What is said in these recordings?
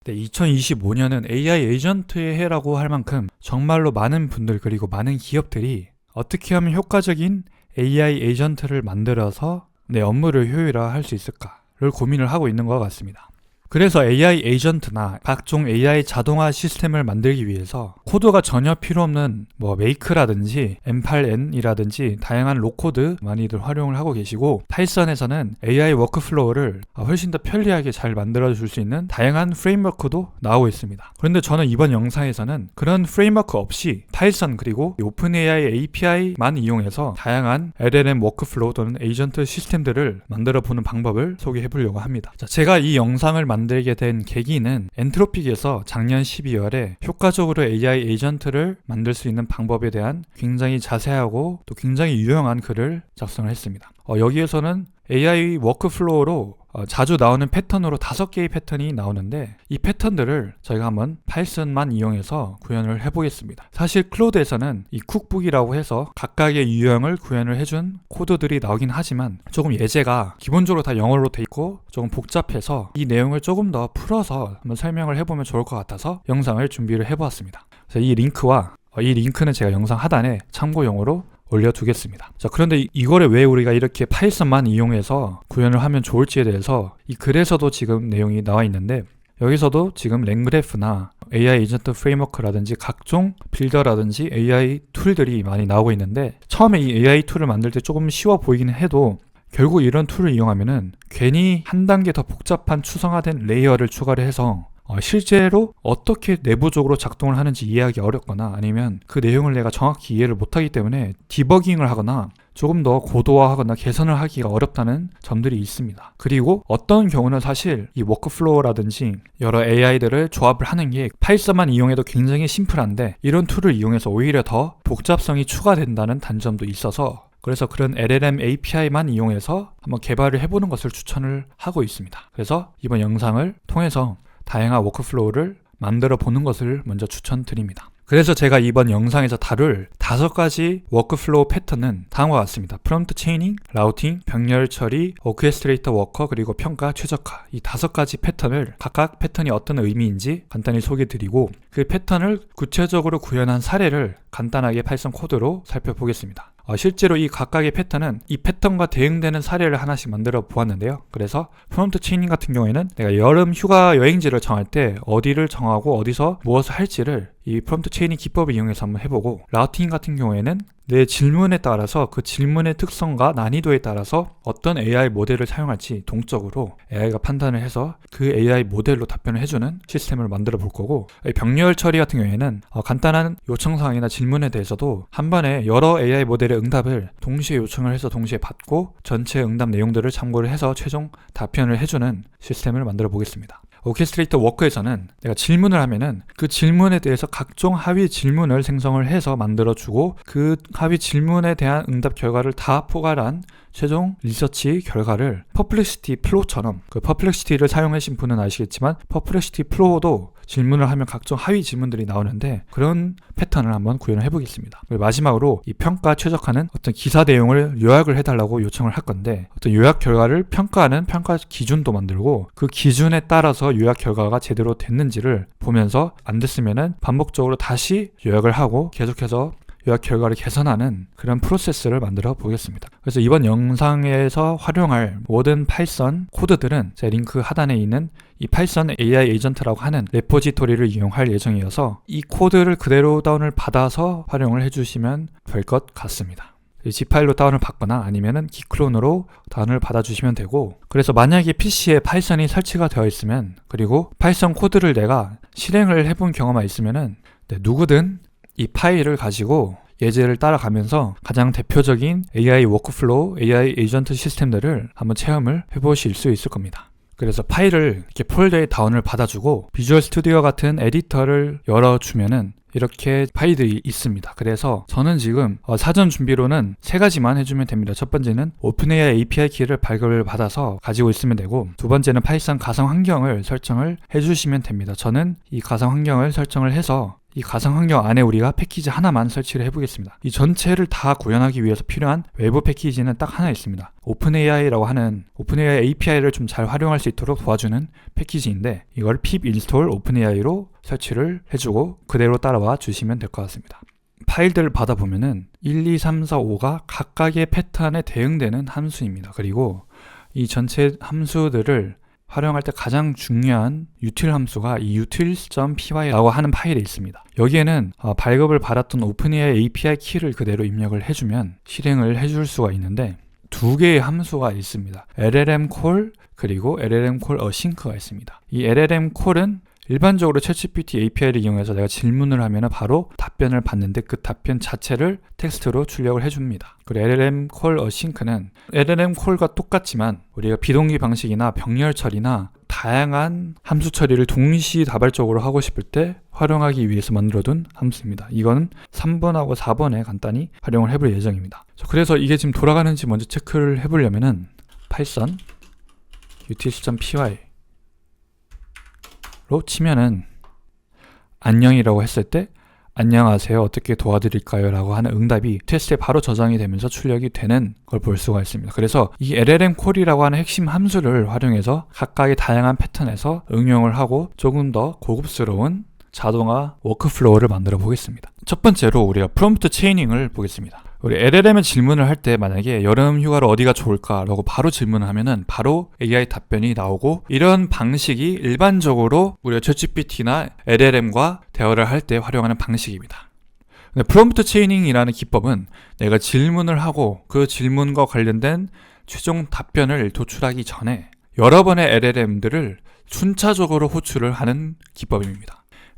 네, 2025년은 AI 에이전트의 해라고 할 만큼 정말로 많은 분들 그리고 많은 기업들이 어떻게 하면 효과적인 AI 에이전트를 만들어서 내 업무를 효율화할 수 있을까를 고민을 하고 있는 것 같습니다. 그래서 AI 에이전트나 각종 AI 자동화 시스템을 만들기 위해서 코드가 전혀 필요 없는 메이크라든지 M8N이라든지 다양한 로코드 많이들 활용을 하고 계시고, 파이썬에서는 AI 워크플로우를 훨씬 더 편리하게 잘 만들어줄 수 있는 다양한 프레임워크도 나오고 있습니다. 그런데 저는 이번 영상에서는 그런 프레임워크 없이 파이썬 그리고 오픈AI API만 이용해서 다양한 LLM 워크플로우 또는 에이전트 시스템들을 만들어 보는 방법을 소개해 보려고 합니다. 제가 이 영상을 만들게 된 계기는 엔트로픽에서 작년 12월에 효과적으로 AI 에이전트를 만들 수 있는 방법에 대한 굉장히 자세하고 또 굉장히 유용한 글을 작성을 했습니다. 여기에서는 AI 워크플로우로 자주 나오는 패턴으로 5개의 패턴이 나오는데, 이 패턴들을 저희가 한번 파이썬만 이용해서 구현을 해보겠습니다. 사실 클로드에서는 이 쿡북이라고 해서 각각의 유형을 구현을 해준 코드들이 나오긴 하지만 조금 예제가 기본적으로 다 영어로 돼 있고 조금 복잡해서 이 내용을 조금 더 풀어서 한번 설명을 해보면 좋을 것 같아서 영상을 준비를 해보았습니다. 이 링크는 제가 영상 하단에 참고용으로 올려두겠습니다. 그런데 이거를 왜 우리가 이렇게 파이썬만 이용해서 구현을 하면 좋을지에 대해서 이 글에서도 지금 내용이 나와 있는데, 여기서도 지금 랭그래프나 AI 에이전트 프레임워크라든지 각종 빌더라든지 AI 툴들이 많이 나오고 있는데, 처음에 이 AI 툴을 만들 때 조금 쉬워 보이기는 해도 결국 이런 툴을 이용하면은 괜히 한 단계 더 복잡한 추상화된 레이어를 추가를 해서 실제로 어떻게 내부적으로 작동을 하는지 이해하기 어렵거나, 아니면 그 내용을 내가 정확히 이해를 못하기 때문에 디버깅을 하거나 조금 더 고도화하거나 개선을 하기가 어렵다는 점들이 있습니다. 그리고 어떤 경우는 사실 이 워크플로우라든지 여러 AI들을 조합을 하는 게 파이썬만 이용해도 굉장히 심플한데, 이런 툴을 이용해서 오히려 더 복잡성이 추가된다는 단점도 있어서, 그래서 그런 LLM API만 이용해서 한번 개발을 해보는 것을 추천을 하고 있습니다. 그래서 이번 영상을 통해서 다양한 워크플로우를 만들어 보는 것을 먼저 추천드립니다. 그래서 제가 이번 영상에서 다룰 5가지 워크플로우 패턴은 다음과 같습니다. 프롬프트 체이닝, 라우팅, 병렬 처리, 오케스트레이터 워커, 그리고 평가 최적화. 이 5가지 패턴을 각각 패턴이 어떤 의미인지 간단히 소개드리고, 그 패턴을 구체적으로 구현한 사례를 간단하게 파이썬 코드로 살펴보겠습니다. 실제로 이 각각의 패턴은 이 패턴과 대응되는 사례를 하나씩 만들어 보았는데요. 그래서 프롬프트 체이닝 같은 경우에는 내가 여름 휴가 여행지를 정할 때 어디를 정하고 어디서 무엇을 할지를 이 프롬프트 체이닝 기법을 이용해서 한번 해보고, 라우팅 같은 경우에는 내 질문에 따라서 그 질문의 특성과 난이도에 따라서 어떤 AI 모델을 사용할지 동적으로 AI가 판단을 해서 그 AI 모델로 답변을 해주는 시스템을 만들어 볼 거고, 병렬 처리 같은 경우에는 간단한 요청사항이나 질문에 대해서도 한 번에 여러 AI 모델의 응답을 동시에 요청을 해서 동시에 받고 전체 응답 내용들을 참고를 해서 최종 답변을 해주는 시스템을 만들어 보겠습니다. 오케스트레이터 워크에서는 내가 질문을 하면은 그 질문에 대해서 각종 하위 질문을 생성을 해서 만들어주고, 그 하위 질문에 대한 응답 결과를 다 포괄한 최종 리서치 결과를 퍼플렉시티 플로우처럼, 그 퍼플렉시티를 사용하신 분은 아시겠지만 퍼플렉시티 플로우도 질문을 하면 각종 하위 질문들이 나오는데, 그런 패턴을 한번 구현을 해보겠습니다. 그리고 마지막으로 이 평가 최적화는 어떤 기사 내용을 요약을 해달라고 요청을 할 건데, 어떤 요약 결과를 평가하는 평가 기준도 만들고, 그 기준에 따라서 요약 결과가 제대로 됐는지를 보면서 안 됐으면은 반복적으로 다시 요약을 하고 계속해서 요약 결과를 개선하는 그런 프로세스를 만들어 보겠습니다. 그래서 이번 영상에서 활용할 모든 파이썬 코드들은 제 링크 하단에 있는 이 파이썬 AI 에이전트라고 하는 레포지토리를 이용할 예정이어서 이 코드를 그대로 다운을 받아서 활용을 해주시면 될 것 같습니다. G파일로 다운을 받거나 아니면은 기클론으로 다운을 받아주시면 되고, 그래서 만약에 PC에 파이썬이 설치가 되어 있으면, 그리고 파이썬 코드를 내가 실행을 해본 경험이 있으면은 누구든 이 파일을 가지고 예제를 따라가면서 가장 대표적인 AI 워크플로우, AI 에이전트 시스템들을 한번 체험을 해보실 수 있을 겁니다. 그래서 파일을 이렇게 폴더에 다운을 받아주고 비주얼 스튜디오 같은 에디터를 열어주면은 이렇게 파일들이 있습니다. 그래서 저는 지금 사전 준비로는 3가지만 해주면 됩니다. 첫 번째는 오픈AI API 키를 발급을 받아서 가지고 있으면 되고, 두 번째는 파이썬 가상 환경을 설정을 해주시면 됩니다. 저는 이 가상 환경을 설정을 해서 이 가상 환경 안에 우리가 패키지 하나만 설치를 해보겠습니다. 이 전체를 다 구현하기 위해서 필요한 외부 패키지는 딱 하나 있습니다. 오픈AI라고 하는 오픈AI API를 좀 잘 활용할 수 있도록 도와주는 패키지인데, 이걸 pip install OpenAI로 설치를 해주고 그대로 따라와 주시면 될 것 같습니다. 파일들을 받아보면은 1, 2, 3, 4, 5가 각각의 패턴에 대응되는 함수입니다. 그리고 이 전체 함수들을 활용할 때 가장 중요한 util 함수가 이 utils.py라고 하는 파일에 있습니다. 여기에는 발급을 받았던 OpenAI API 키를 그대로 입력을 해주면 실행을 해줄 수가 있는데, 두 개의 함수가 있습니다. LLM call 그리고 LLM call async가 있습니다. 이 LLM call은 일반적으로 챗GPT API를 이용해서 내가 질문을 하면 바로 답변을 받는데, 그 답변 자체를 텍스트로 출력을 해줍니다. 그리고 LLM call async는 LLM call과 똑같지만 우리가 비동기 방식이나 병렬 처리나 다양한 함수 처리를 동시다발적으로 하고 싶을 때 활용하기 위해서 만들어둔 함수입니다. 이거는 3번하고 4번에 간단히 활용을 해볼 예정입니다. 그래서 이게 지금 돌아가는지 먼저 체크를 해보려면은 python utils.py 로 치면은 안녕이라고 했을 때 안녕하세요, 어떻게 도와드릴까요? 라고 하는 응답이 테스트에 바로 저장이 되면서 출력이 되는 걸 볼 수가 있습니다. 그래서 이 LLM 콜이라고 하는 핵심 함수를 활용해서 각각의 다양한 패턴에서 응용을 하고 조금 더 고급스러운 자동화 워크플로우를 만들어 보겠습니다. 첫 번째로 우리가 프롬프트 체이닝을 보겠습니다. 우리 LLM에 질문을 할 때 만약에 여름 휴가로 어디가 좋을까? 라고 바로 질문을 하면은 바로 AI 답변이 나오고, 이런 방식이 일반적으로 우리가 챗GPT나 LLM과 대화를 할 때 활용하는 방식입니다. 근데 프롬프트 체이닝이라는 기법은 내가 질문을 하고 그 질문과 관련된 최종 답변을 도출하기 전에 여러 번의 LLM들을 순차적으로 호출을 하는 기법입니다.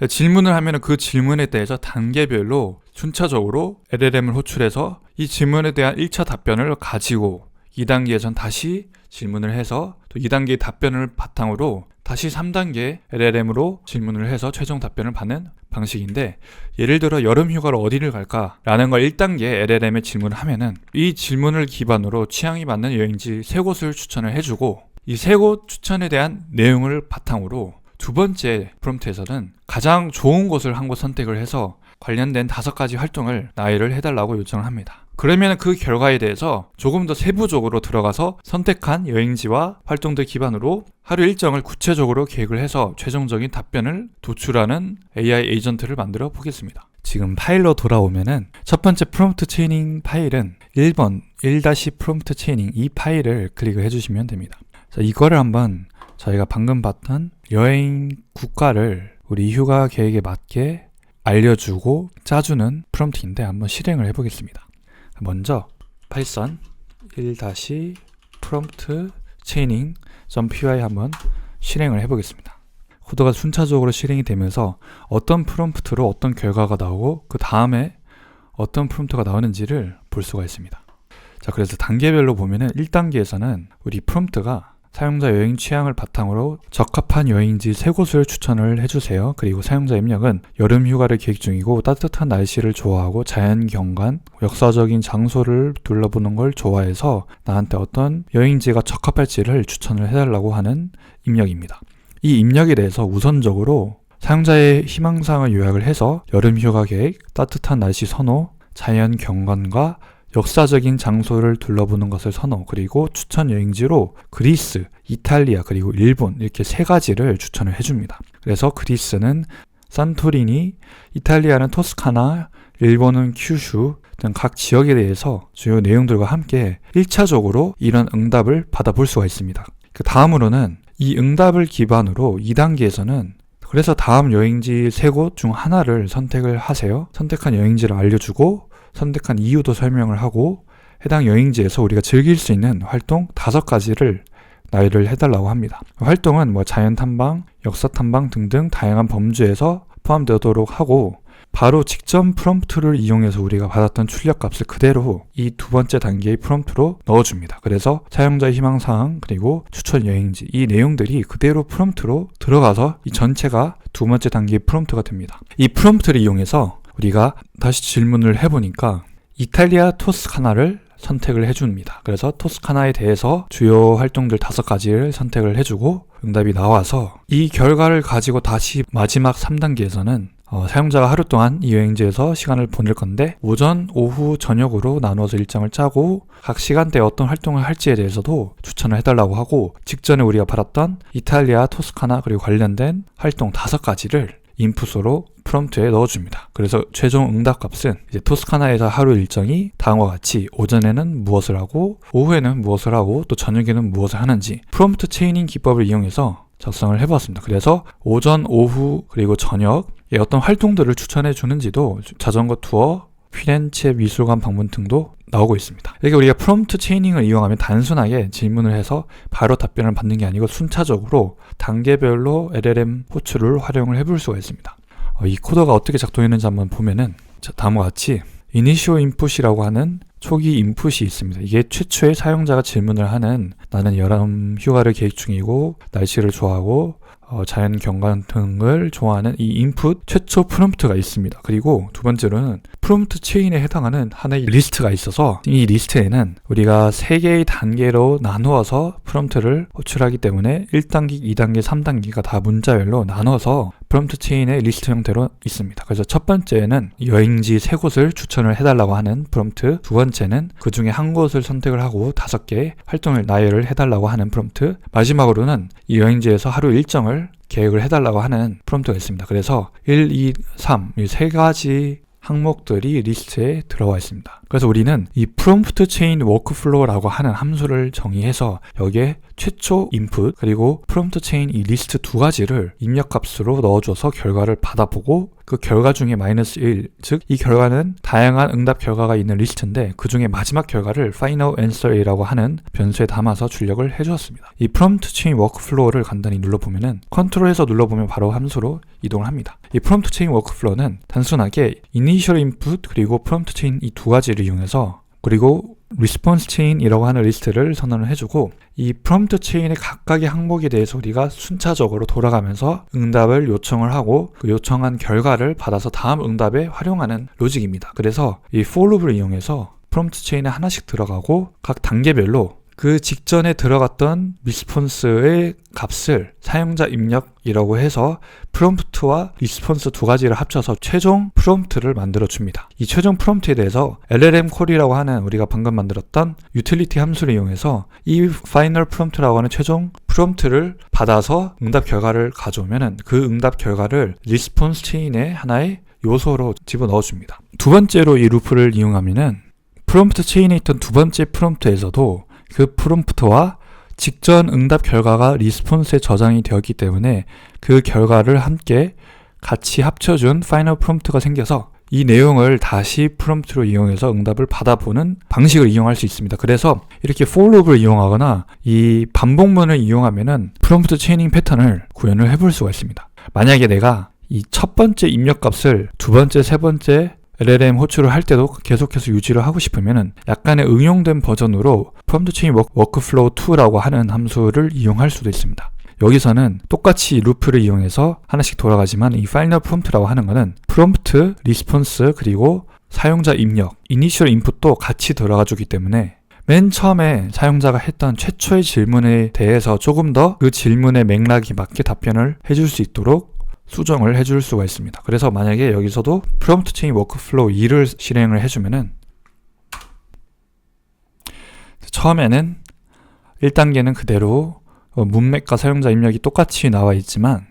질문을 하면 그 질문에 대해서 단계별로 순차적으로 LLM을 호출해서 이 질문에 대한 1차 답변을 가지고 2단계에선 다시 질문을 해서 또 2단계의 답변을 바탕으로 다시 3단계 LLM으로 질문을 해서 최종 답변을 받는 방식인데, 예를 들어 여름 휴가로 어디를 갈까? 라는 걸 1단계 LLM에 질문을 하면은 이 질문을 기반으로 취향이 맞는 여행지 3곳을 추천을 해주고, 이 3곳 추천에 대한 내용을 바탕으로 두 번째 프롬프트에서는 가장 좋은 곳을 한 곳 선택을 해서 관련된 5가지 활동을 나열을 해달라고 요청을 합니다. 그러면 그 결과에 대해서 조금 더 세부적으로 들어가서 선택한 여행지와 활동들 기반으로 하루 일정을 구체적으로 계획을 해서 최종적인 답변을 도출하는 AI 에이전트를 만들어 보겠습니다. 지금 파일로 돌아오면은 첫 번째 프롬프트 체이닝 파일은 1번 1-프롬프트 체이닝 이 파일을 클릭을 해주시면 됩니다. 자, 이거를 한번 저희가 방금 봤던 여행 국가를 우리 휴가 계획에 맞게 알려주고 짜주는 프롬프트인데 한번 실행을 해보겠습니다. 먼저 python 1-prompt chaining.py 한번 실행을 해보겠습니다. 코드가 순차적으로 실행이 되면서 어떤 프롬프트로 어떤 결과가 나오고 그 다음에 어떤 프롬프트가 나오는지를 볼 수가 있습니다. 자, 그래서 단계별로 보면은 1단계에서는 우리 프롬프트가 사용자 여행 취향을 바탕으로 적합한 여행지 3곳을 추천을 해주세요. 그리고 사용자 입력은 여름 휴가를 계획 중이고 따뜻한 날씨를 좋아하고 자연 경관, 역사적인 장소를 둘러보는 걸 좋아해서 나한테 어떤 여행지가 적합할지를 추천을 해달라고 하는 입력입니다. 이 입력에 대해서 우선적으로 사용자의 희망사항을 요약을 해서 여름 휴가 계획, 따뜻한 날씨 선호, 자연 경관과 역사적인 장소를 둘러보는 것을 선호, 그리고 추천 여행지로 그리스, 이탈리아, 그리고 일본 이렇게 3가지를 추천을 해줍니다. 그래서 그리스는 산토리니, 이탈리아는 토스카나, 일본은 큐슈 등 각 지역에 대해서 주요 내용들과 함께 1차적으로 이런 응답을 받아볼 수가 있습니다. 그 다음으로는 이 응답을 기반으로 2단계에서는 그래서 다음 여행지 3곳 중 하나를 선택을 하세요. 선택한 여행지를 알려주고 선택한 이유도 설명을 하고 해당 여행지에서 우리가 즐길 수 있는 활동 5가지를 나열을 해달라고 합니다. 활동은 자연 탐방, 역사 탐방 등등 다양한 범주에서 포함되도록 하고, 바로 직전 프롬프트를 이용해서 우리가 받았던 출력값을 그대로 이 두 번째 단계의 프롬프트로 넣어줍니다. 그래서 사용자의 희망사항 그리고 추천 여행지 이 내용들이 그대로 프롬프트로 들어가서 이 전체가 두 번째 단계의 프롬프트가 됩니다. 이 프롬프트를 이용해서 우리가 다시 질문을 해보니까 이탈리아 토스카나를 선택을 해줍니다. 그래서 토스카나에 대해서 주요 활동들 5가지를 선택을 해주고 응답이 나와서 이 결과를 가지고 다시 마지막 3단계에서는 사용자가 하루 동안 이 여행지에서 시간을 보낼 건데 오전, 오후, 저녁으로 나누어서 일정을 짜고 각 시간대에 어떤 활동을 할지에 대해서도 추천을 해달라고 하고 직전에 우리가 받았던 이탈리아, 토스카나 그리고 관련된 활동 5가지를 인풋으로 프롬프트에 넣어줍니다. 그래서 최종 응답값은 이제 토스카나에서 하루 일정이 다음과 같이 오전에는 무엇을 하고 오후에는 무엇을 하고 또 저녁에는 무엇을 하는지 프롬프트 체이닝 기법을 이용해서 작성을 해보았습니다. 그래서 오전, 오후 그리고 저녁에 어떤 활동들을 추천해 주는지도 자전거 투어, 피렌체 미술관 방문 등도 나오고 있습니다. 이렇게 우리가 프롬프트 체이닝을 이용하면 단순하게 질문을 해서 바로 답변을 받는 게 아니고 순차적으로 단계별로 LLM 호출을 활용을 해볼 수가 있습니다. 이 코드가 어떻게 작동했는지 한번 보면은 다음과 같이 이니시오 인풋이라고 하는 초기 인풋이 있습니다. 이게 최초의 사용자가 질문을 하는 나는 여름 휴가를 계획 중이고 날씨를 좋아하고 자연 경관 등을 좋아하는 이 인풋 최초 프롬프트가 있습니다. 그리고 두 번째로는 프롬프트 체인에 해당하는 하나의 리스트가 있어서 이 리스트에는 우리가 3개의 단계로 나누어서 프롬프트를 호출하기 때문에 1단계, 2단계, 3단계가 다 문자별로 나눠서 프롬프트 체인의 리스트 형태로 있습니다. 그래서 첫 번째는 여행지 3곳을 추천을 해달라고 하는 프롬프트, 두 번째는 그 중에 한 곳을 선택을 하고 5개의 활동을 나열을 해달라고 하는 프롬프트, 마지막으로는 이 여행지에서 하루 일정을 계획을 해달라고 하는 프롬프트가 있습니다. 그래서 1, 2, 3 이 3가지 항목들이 리스트에 들어와 있습니다. 그래서 우리는 이 프롬프트 체인 워크플로우라고 하는 함수를 정의해서 여기에 최초 인풋 그리고 프롬프트 체인 이 리스트 2가지를 입력값으로 넣어줘서 결과를 받아보고 그 결과 중에 -1, 즉 이 결과는 다양한 응답 결과가 있는 리스트인데 그 중에 마지막 결과를 final answer A라고 하는 변수에 담아서 출력을 해주었습니다. 이 프롬프트 체인 워크플로우를 간단히 눌러보면은 컨트롤해서 눌러보면 바로 함수로 이동을 합니다. 이 프롬프트 체인 워크플로우는 단순하게 이니셜 인풋 그리고 프롬프트 체인 이 2가지를 이용해서 그리고 리스폰스 체인이라고 하는 리스트를 선언을 해주고 이 프롬프트 체인의 각각의 항목에 대해서 우리가 순차적으로 돌아가면서 응답을 요청을 하고 그 요청한 결과를 받아서 다음 응답에 활용하는 로직입니다. 그래서 이 for loop을 이용해서 프롬프트 체인에 하나씩 들어가고 각 단계별로 그 직전에 들어갔던 리스폰스의 값을 사용자 입력이라고 해서 프롬프트와 리스폰스 2가지를 합쳐서 최종 프롬프트를 만들어 줍니다. 이 최종 프롬프트에 대해서 LLM 콜이라고 하는 우리가 방금 만들었던 유틸리티 함수를 이용해서 이 파이널 프롬프트라고 하는 최종 프롬프트를 받아서 응답 결과를 가져오면은 그 응답 결과를 리스폰스 체인의 하나의 요소로 집어넣어 줍니다. 두 번째로 이 루프를 이용하면은 프롬프트 체인에 있던 두 번째 프롬프트에서도 그 프롬프트와 직전 응답 결과가 리스폰스에 저장이 되었기 때문에 그 결과를 함께 같이 합쳐준 파이널 프롬프트가 생겨서 이 내용을 다시 프롬프트로 이용해서 응답을 받아보는 방식을 이용할 수 있습니다. 그래서 이렇게 for loop을 이용하거나 이 반복문을 이용하면은 프롬프트 체이닝 패턴을 구현을 해볼 수가 있습니다. 만약에 내가 이 첫 번째 입력값을 두 번째, 세 번째 LLM 호출을 할 때도 계속해서 유지를 하고 싶으면 약간의 응용된 버전으로 프롬프트 체인 워크플로우 2라고 하는 함수를 이용할 수도 있습니다. 여기서는 똑같이 루프를 이용해서 하나씩 돌아가지만 이 파이널 프롬프트라고 하는 거는 프롬프트, 리스폰스 그리고 사용자 입력, 이니셜 인풋도 같이 들어가 주기 때문에 맨 처음에 사용자가 했던 최초의 질문에 대해서 조금 더 그 질문의 맥락에 맞게 답변을 해줄 수 있도록 수정을 해줄 수가 있습니다. 그래서 만약에 여기서도 프롬프트 체인 워크플로우 2를 실행을 해주면은 처음에는 1단계는 그대로 문맥과 사용자 입력이 똑같이 나와 있지만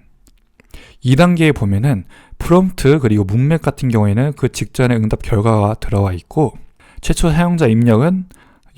2단계에 보면은 프롬프트 그리고 문맥 같은 경우에는 그 직전에 응답 결과가 들어와 있고 최초 사용자 입력은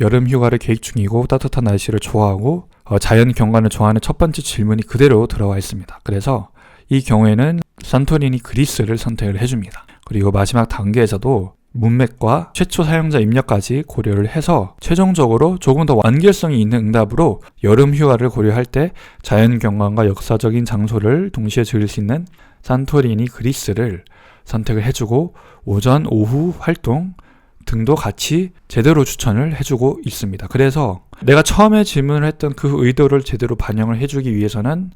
여름 휴가를 계획 중이고 따뜻한 날씨를 좋아하고 자연 경관을 좋아하는 첫 번째 질문이 그대로 들어와 있습니다. 그래서 이 경우에는 산토리니 그리스를 선택을 해줍니다. 그리고 마지막 단계에서도 문맥과 최초 사용자 입력까지 고려를 해서 최종적으로 조금 더 완결성이 있는 응답으로 여름 휴가를 고려할 때 자연 경관과 역사적인 장소를 동시에 즐길 수 있는 산토리니 그리스를 선택을 해주고 오전, 오후 활동 등도 같이 제대로 추천을 해주고 있습니다. 그래서 내가 처음에 질문을 했던 그 의도를 제대로 반영을 해주기 위해서는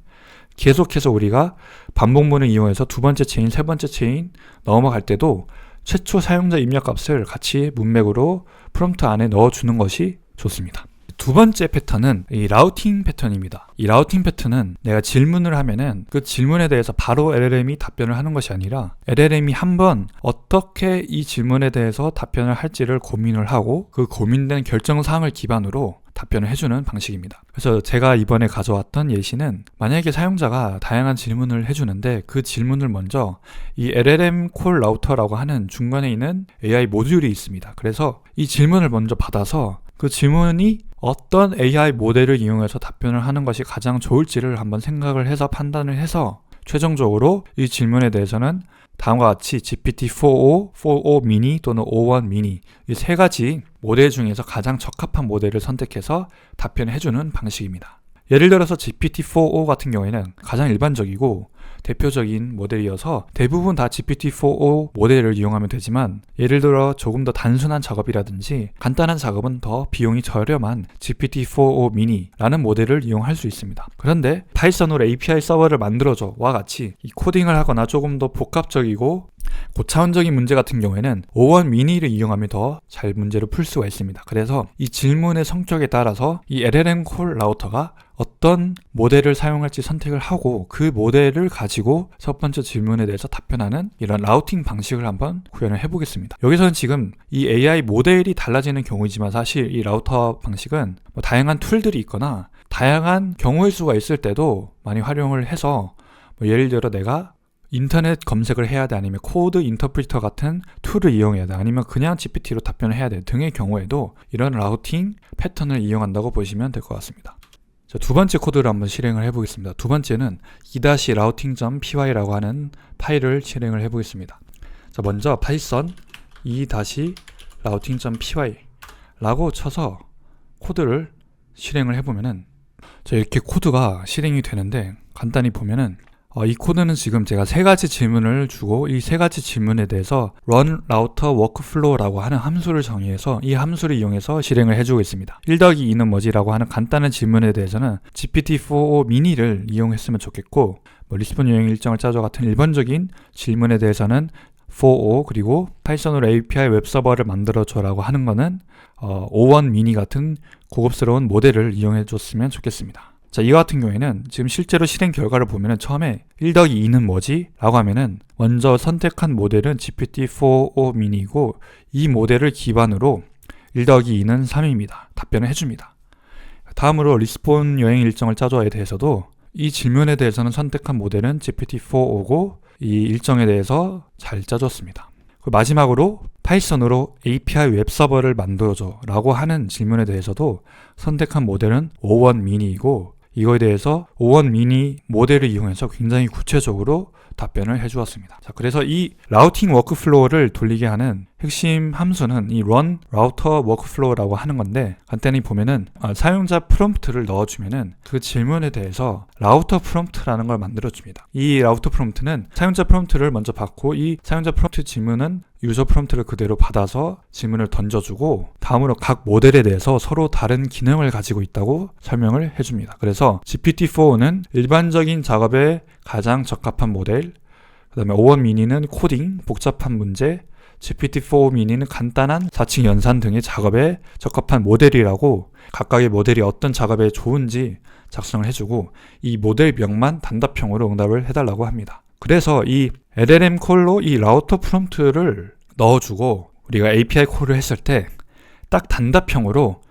계속해서 우리가 반복문을 이용해서 두 번째 체인, 세 번째 체인 넘어갈 때도 최초 사용자 입력 값을 같이 문맥으로 프롬프트 안에 넣어주는 것이 좋습니다. 두 번째 패턴은 이 라우팅 패턴입니다. 이 라우팅 패턴은 내가 질문을 하면은 그 질문에 대해서 바로 LLM이 답변을 하는 것이 아니라 LLM이 한번 어떻게 이 질문에 대해서 답변을 할지를 고민을 하고 그 고민된 결정사항을 기반으로 답변을 해주는 방식입니다. 그래서 제가 이번에 가져왔던 예시는 만약에 사용자가 다양한 질문을 해주는데 그 질문을 먼저 이 LLM 콜 라우터라고 하는 중간에 있는 AI 모듈이 있습니다. 그래서 이 질문을 먼저 받아서 그 질문이 어떤 AI 모델을 이용해서 답변을 하는 것이 가장 좋을지를 한번 생각을 해서 판단을 해서 최종적으로 이 질문에 대해서는 다음과 같이 GPT-4o, 4o mini 또는 5.1 mini 이 세 가지 모델 중에서 가장 적합한 모델을 선택해서 답변을 해주는 방식입니다. 예를 들어서 GPT-4o 같은 경우에는 가장 일반적이고 대표적인 모델이어서 대부분 다 GPT-4o 모델을 이용하면 되지만 예를 들어 조금 더 단순한 작업이라든지 간단한 작업은 더 비용이 저렴한 GPT-4o mini라는 모델을 이용할 수 있습니다. 그런데 파이썬으로 API 서버를 만들어줘와 같이 이 코딩을 하거나 조금 더 복합적이고 고차원적인 문제 같은 경우에는 5.1 mini를 이용하면 더 잘 문제를 풀 수가 있습니다. 그래서 이 질문의 성격에 따라서 이 LLM 콜 라우터가 어떤 모델을 사용할지 선택을 하고 그 모델을 가지고 첫 번째 질문에 대해서 답변하는 이런 라우팅 방식을 한번 구현을 해보겠습니다. 여기서는 지금 이 AI 모델이 달라지는 경우이지만 사실 이 라우터 방식은 뭐 다양한 툴들이 있거나 다양한 경우의 수가 있을 때도 많이 활용을 해서 뭐 예를 들어 내가 인터넷 검색을 해야 돼, 아니면 코드 인터프리터 같은 툴을 이용해야 돼, 아니면 그냥 GPT로 답변을 해야 돼 등의 경우에도 이런 라우팅 패턴을 이용한다고 보시면 될 것 같습니다. 자, 두 번째 코드를 한번 실행을 해보겠습니다. 두 번째는 e-routing.py라고 하는 파일을 실행을 해보겠습니다. 자, 먼저 파이썬 e-routing.py 라고 쳐서 코드를 실행을 해보면은 자, 이렇게 코드가 실행이 되는데 간단히 보면은 이 코드는 지금 제가 세 가지 질문을 주고 이 세 가지 질문에 대해서 run router workflow라고 하는 함수를 정의해서 이 함수를 이용해서 실행을 해주고 있습니다. 1+2는 뭐지라고 하는 간단한 질문에 대해서는 GPT-4o mini를 이용했으면 좋겠고 리스폰 요행 일정을 짜줘 같은 일반적인 질문에 대해서는 4o 그리고 파이썬으로 API 웹서버를 만들어줘라고 하는 거는 5.1 mini 같은 고급스러운 모델을 이용해 줬으면 좋겠습니다. 자, 이와 같은 경우에는 지금 실제로 실행 결과를 보면은 처음에 1+2는 뭐지? 라고 하면은 먼저 선택한 모델은 GPT-4o mini이고 이 모델을 기반으로 1+2는 3입니다. 답변을 해줍니다. 다음으로 리스폰 여행 일정을 짜줘에 대해서도 이 질문에 대해서는 선택한 모델은 GPT-4o고 이 일정에 대해서 잘 짜줬습니다. 마지막으로 파이썬으로 API 웹서버를 만들어줘 라고 하는 질문에 대해서도 선택한 모델은 5.1 mini이고 이거에 대해서 5.1 mini 모델을 이용해서 굉장히 구체적으로 답변을 해주었습니다. 자, 그래서 이 라우팅 워크플로우를 돌리게 하는 핵심 함수는 이 run router workflow라고 하는 건데 간단히 보면은 사용자 프롬프트를 넣어주면은 그 질문에 대해서 라우터 프롬프트라는 걸 만들어줍니다. 이 라우터 프롬프트는 사용자 프롬프트를 먼저 받고 이 사용자 프롬프트 질문은 유저 프롬프트를 그대로 받아서 질문을 던져주고 다음으로 각 모델에 대해서 서로 다른 기능을 가지고 있다고 설명을 해줍니다. 그래서 GPT-4는 일반적인 작업에 가장 적합한 모델, 그 다음에 5.1 mini는 코딩, 복잡한 문제, GPT-4 mini는 간단한 4층 연산 등의 작업에 적합한 모델이라고 각각의 모델이 어떤 작업에 좋은지 작성을 해주고 이 모델명만 단답형으로 응답을 해달라고 합니다. 그래서 이 LLM 콜로 이 라우터 프롬프트를 넣어주고 우리가 API 콜을 했을 때 딱 단답형으로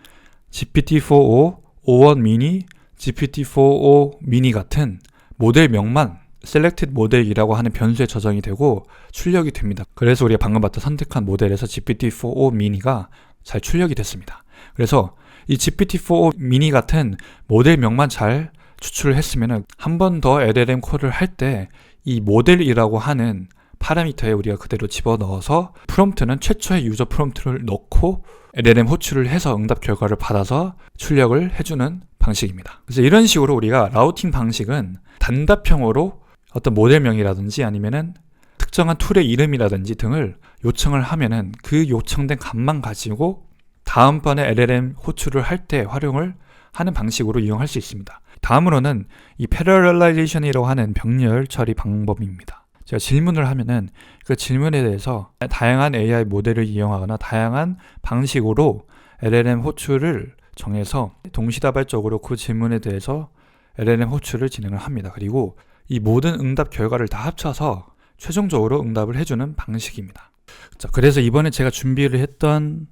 GPT-4o, 5.1 mini, GPT-4o mini 같은 모델명만 selected 모델이라고 하는 변수에 저장이 되고 출력이 됩니다. 그래서 우리가 방금 봤던 선택한 모델에서 GPT-4o mini가 잘 출력이 됐습니다. 그래서 이 GPT-4o mini 같은 모델명만 잘 추출을 했으면 한 번 더 LLM 콜을 할 때 이 모델이라고 하는 파라미터에 우리가 그대로 집어넣어서 프롬프트는 최초의 유저 프롬프트를 넣고 LLM 호출을 해서 응답 결과를 받아서 출력을 해주는 방식입니다. 그래서 이런 식으로 우리가 라우팅 방식은 단답형으로 어떤 모델명이라든지 아니면은 특정한 툴의 이름이라든지 등을 요청을 하면은 그 요청된 값만 가지고 다음번에 LLM 호출을 할 때 활용을 하는 방식으로 이용할 수 있습니다. 다음으로는 이 패러럴라이제이션이라고 하는 병렬 처리 방법입니다. 제가 질문을 하면은 그 질문에 대해서 다양한 AI 모델을 이용하거나 다양한 방식으로 LLM 호출을 정해서 동시다발적으로 그 질문에 대해서 LLM 호출을 진행을 합니다. 그리고 이 모든 응답 결과를 다 합쳐서 최종적으로 응답을 해주는 방식입니다. 자, 그래서 이번에 제가 준비를 했던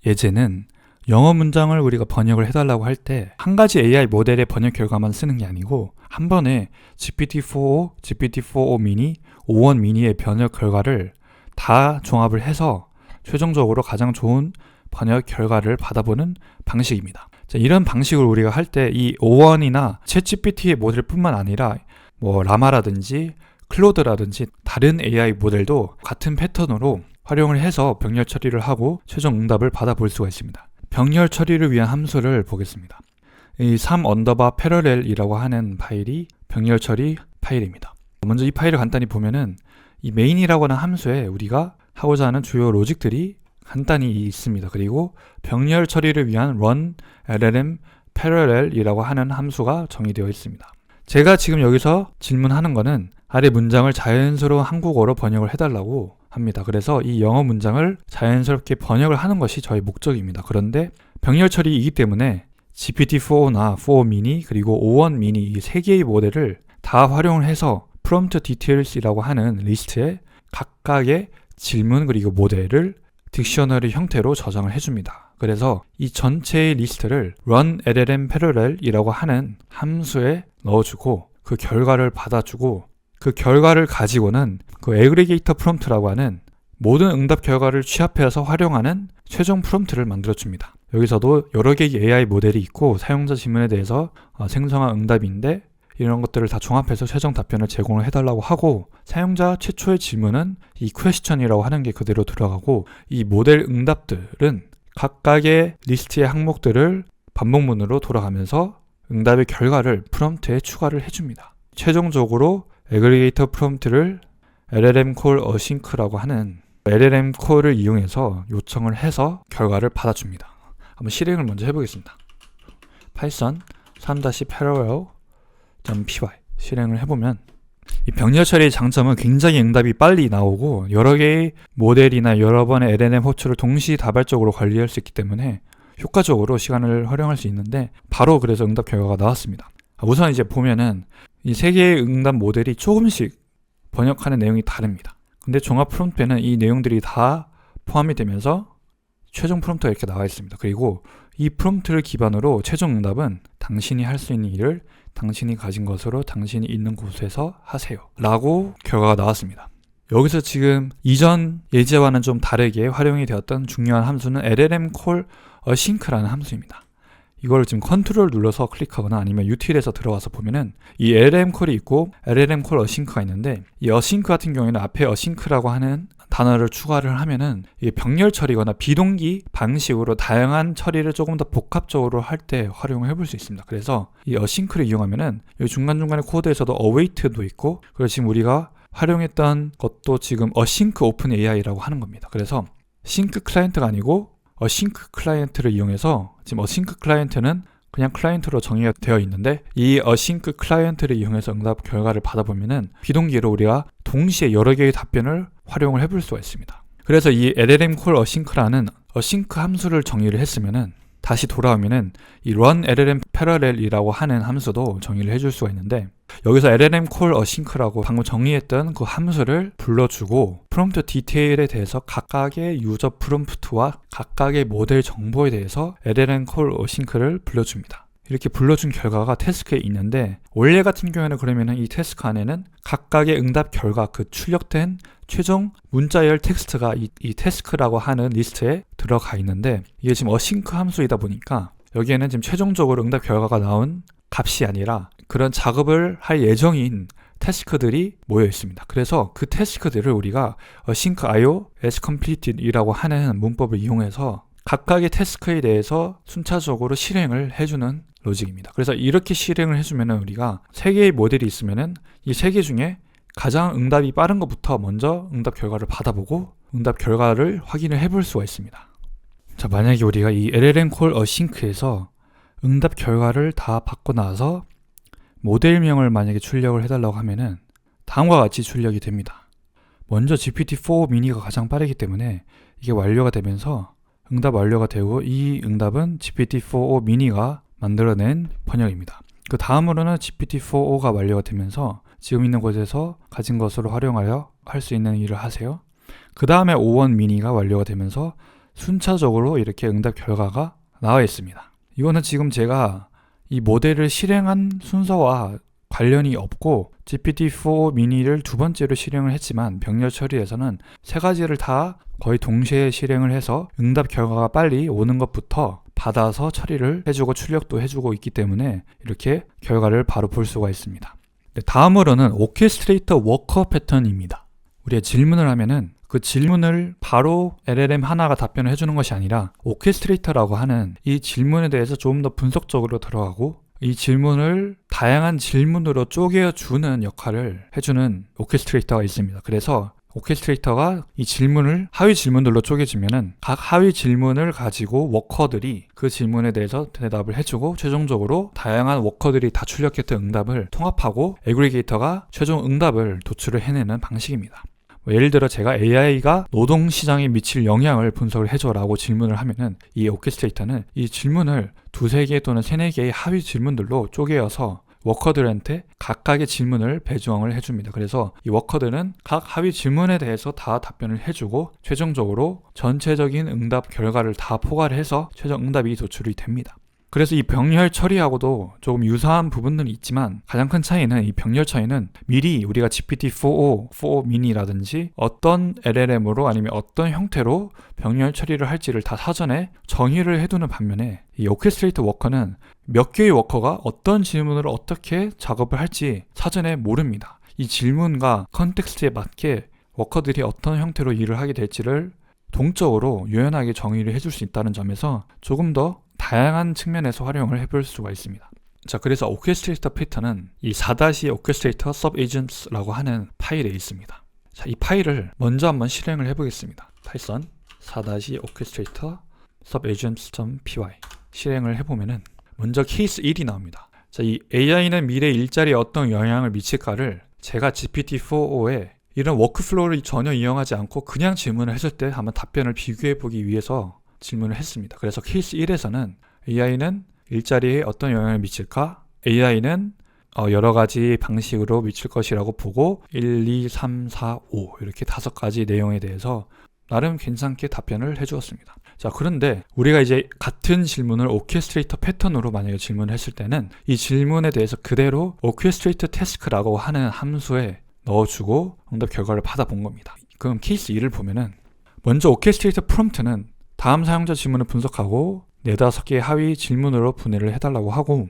예제는 영어 문장을 우리가 번역을 해달라고 할 때 한 가지 AI 모델의 번역 결과만 쓰는 게 아니고 한 번에 GPT-4o, GPT-4o mini, o1 mini의 번역 결과를 다 종합을 해서 최종적으로 가장 좋은 번역 결과를 받아보는 방식입니다. 자, 이런 방식을 우리가 할 때 이 o1이나 챗GPT의 모델뿐만 아니라 뭐 라마라든지 클로드라든지 다른 AI 모델도 같은 패턴으로 활용을 해서 병렬 처리를 하고 최종 응답을 받아볼 수가 있습니다. 병렬 처리를 위한 함수를 보겠습니다. 이 3_parallel이라고 하는 파일이 병렬 처리 파일입니다. 먼저 이 파일을 간단히 보면은 이 main이라고 하는 함수에 우리가 하고자 하는 주요 로직들이 간단히 있습니다. 그리고 병렬 처리를 위한 run llm parallel이라고 하는 함수가 정의되어 있습니다. 제가 지금 여기서 질문하는 거는 아래 문장을 자연스러운 한국어로 번역을 해달라고 합니다. 그래서 이 영어 문장을 자연스럽게 번역을 하는 것이 저의 목적입니다. 그런데 병렬 처리이기 때문에 GPT-4o나 4o mini 그리고 o1 mini 이 세 개의 모델을 다 활용을 해서 prompt details이라고 하는 리스트에 각각의 질문 그리고 모델을 딕셔너리 형태로 저장을 해줍니다. 그래서 이 전체의 리스트를 run llm parallel이라고 하는 함수에 넣어주고 그 결과를 받아주고 그 결과를 가지고는 그 aggregator prompt라고 하는 모든 응답 결과를 취합해서 활용하는 최종 프롬프트를 만들어줍니다. 여기서도 여러 개의 AI 모델이 있고 사용자 질문에 대해서 생성한 응답인데 이런 것들을 다 종합해서 최종 답변을 제공을 해달라고 하고 사용자 최초의 질문은 이 question이라고 하는 게 그대로 들어가고 이 모델 응답들은 각각의 리스트의 항목들을 반복문으로 돌아가면서 응답의 결과를 프롬프트에 추가를 해줍니다. 최종적으로 aggregator 프롬프트를 LLM call async라고 하는 LLM 콜을 이용해서 요청을 해서 결과를 받아줍니다. 한번 실행을 먼저 해보겠습니다. python 3-parallel.py 실행을 해보면 이 병렬 처리의 장점은 굉장히 응답이 빨리 나오고 여러 개의 모델이나 여러 번의 LLM 호출을 동시다발적으로 관리할 수 있기 때문에 효과적으로 시간을 활용할 수 있는데 바로 그래서 응답 결과가 나왔습니다. 우선 이제 보면은 이 세 개의 응답 모델이 조금씩 번역하는 내용이 다릅니다. 근데 종합 프롬프트에는 이 내용들이 다 포함이 되면서 최종 프롬프트가 이렇게 나와 있습니다. 그리고 이 프롬프트를 기반으로 최종 응답은 당신이 할 수 있는 일을 당신이 가진 것으로 당신이 있는 곳에서 하세요 라고 결과가 나왔습니다. 여기서 지금 이전 예제와는 좀 다르게 활용이 되었던 중요한 함수는 LLM call async라는 함수입니다. 이걸 지금 컨트롤 눌러서 클릭하거나 아니면 util에서 들어가서 보면은 이 LLM 콜이 있고 LLM 콜 어싱크가 있는데 이 어싱크 같은 경우에는 앞에 어싱크라고 하는 단어를 추가를 하면은 이게 병렬 처리거나 비동기 방식으로 다양한 처리를 조금 더 복합적으로 할 때 활용을 해볼 수 있습니다. 그래서 이 어싱크를 이용하면은 이 중간중간에 코드에서도 await도 있고 그리고 지금 우리가 활용했던 것도 지금 어싱크 오픈 AI라고 하는 겁니다. 그래서 싱크 클라이언트가 아니고 어싱크 클라이언트를 이용해서 지금 어싱크 클라이언트는 그냥 클라이언트로 정의가 되어 있는데 이 어싱크 클라이언트를 이용해서 응답 결과를 받아보면은 비동기로 우리가 동시에 여러 개의 답변을 활용을 해볼 수가 있습니다. 그래서 이 LLM call async라는 어싱크 함수를 정의를 했으면은 다시 돌아오면은 이 run LLM parallel이라고 하는 함수도 정의를 해줄 수가 있는데 여기서 LLM call async라고 방금 정의했던 그 함수를 불러주고 프롬프트 디테일에 대해서 각각의 유저 프롬프트와 각각의 모델 정보에 대해서 LLM call async를 불러줍니다. 이렇게 불러준 결과가 태스크에 있는데 원래 같은 경우에는 그러면은 이 태스크 안에는 각각의 응답 결과 그 출력된 최종 문자열 텍스트가 이 태스크라고 하는 리스트에 들어가 있는데 이게 지금 어싱크 함수이다 보니까 여기에는 지금 최종적으로 응답 결과가 나온 값이 아니라 그런 작업을 할 예정인 태스크들이 모여 있습니다. 그래서 그 태스크들을 우리가 async io as completed 이라고 하는 문법을 이용해서 각각의 태스크에 대해서 순차적으로 실행을 해주는 로직입니다. 그래서 이렇게 실행을 해주면 우리가 세 개의 모델이 있으면은 이 세 개 중에 가장 응답이 빠른 것부터 먼저 응답 결과를 받아보고 응답 결과를 확인을 해볼 수가 있습니다. 자, 만약에 우리가 이 LLM call async에서 응답 결과를 다 받고 나서 모델명을 만약에 출력을 해달라고 하면은 다음과 같이 출력이 됩니다. 먼저 GPT-4o mini가 가장 빠르기 때문에 이게 완료가 되면서 응답 완료가 되고 이 응답은 GPT-4o 미니가 만들어낸 번역입니다. 그 다음으로는 GPT-4o가 완료가 되면서 지금 있는 곳에서 가진 것으로 활용하여 할 수 있는 일을 하세요. 그 다음에 5원 미니가 완료가 되면서 순차적으로 이렇게 응답 결과가 나와 있습니다. 이거는 지금 제가 이 모델을 실행한 순서와 관련이 없고 GPT-4 미니를 두 번째로 실행을 했지만 병렬 처리에서는 세 가지를 다 거의 동시에 실행을 해서 응답 결과가 빨리 오는 것부터 받아서 처리를 해주고 출력도 해주고 있기 때문에 이렇게 결과를 바로 볼 수가 있습니다. 다음으로는 오케스트레이터 워커 패턴입니다. 우리가 질문을 하면은 그 질문을 바로 LLM 하나가 답변을 해주는 것이 아니라 오케스트레이터라고 하는 이 질문에 대해서 조금 더 분석적으로 들어가고 이 질문을 다양한 질문으로 쪼개어주는 역할을 해주는 오케스트레이터가 있습니다. 그래서 오케스트레이터가 이 질문을 하위 질문들로 쪼개지면은 각 하위 질문을 가지고 워커들이 그 질문에 대해서 대답을 해주고 최종적으로 다양한 워커들이 다 출력했던 응답을 통합하고 애그리게이터가 최종 응답을 도출을 해내는 방식입니다. 예를 들어 제가 AI가 노동시장에 미칠 영향을 분석을 해줘라고 질문을 하면은 이 오케스트레이터는 이 질문을 두세 개 또는 세네 개의 하위 질문들로 쪼개어서 워커들한테 각각의 질문을 배정을 해줍니다. 그래서 이 워커들은 각 하위 질문에 대해서 다 답변을 해주고 최종적으로 전체적인 응답 결과를 다 포괄해서 최종 응답이 도출이 됩니다. 그래서 이 병렬 처리하고도 조금 유사한 부분들이 있지만 가장 큰 차이는 이 병렬 차이는 미리 우리가 GPT-4o, 4o 미니라든지 어떤 LLM으로 아니면 어떤 형태로 병렬 처리를 할지를 다 사전에 정의를 해두는 반면에 이 오케스트레이터 워커는 몇 개의 워커가 어떤 질문을 어떻게 작업을 할지 사전에 모릅니다. 이 질문과 컨텍스트에 맞게 워커들이 어떤 형태로 일을 하게 될지를 동적으로 유연하게 정의를 해줄 수 있다는 점에서 조금 더 다양한 측면에서 활용을 해볼 수가 있습니다. 자, 그래서 오케스트레이터 패턴은 이 4- 오케스트레이터 sub agents라고 하는 파일에 있습니다. 자, 이 파일을 먼저 한번 실행을 해보겠습니다. 파이썬 4- 오케스트레이터 sub agents.py 실행을 해보면은 먼저 케이스 1이 나옵니다. 자, 이 AI는 미래 일자리에 어떤 영향을 미칠까를 제가 GPT-4o에 이런 워크플로우를 전혀 이용하지 않고 그냥 질문을 했을 때 한번 답변을 비교해 보기 위해서 질문을 했습니다. 그래서 케이스 1에서는 AI는 일자리에 어떤 영향을 미칠까? AI는 여러 가지 방식으로 미칠 것이라고 보고 1, 2, 3, 4, 5 이렇게 5가지 내용에 대해서 나름 괜찮게 답변을 해주었습니다. 자, 그런데 우리가 이제 같은 질문을 오케스트레이터 패턴으로 만약에 질문을 했을 때는 이 질문에 대해서 그대로 오케스트레이터 태스크라고 하는 함수에 넣어주고 응답 결과를 받아본 겁니다. 그럼 케이스 2를 보면은 먼저 오케스트레이터 프롬프트는 다음 사용자 질문을 분석하고 4-5개의 하위 질문으로 분해를 해달라고 하고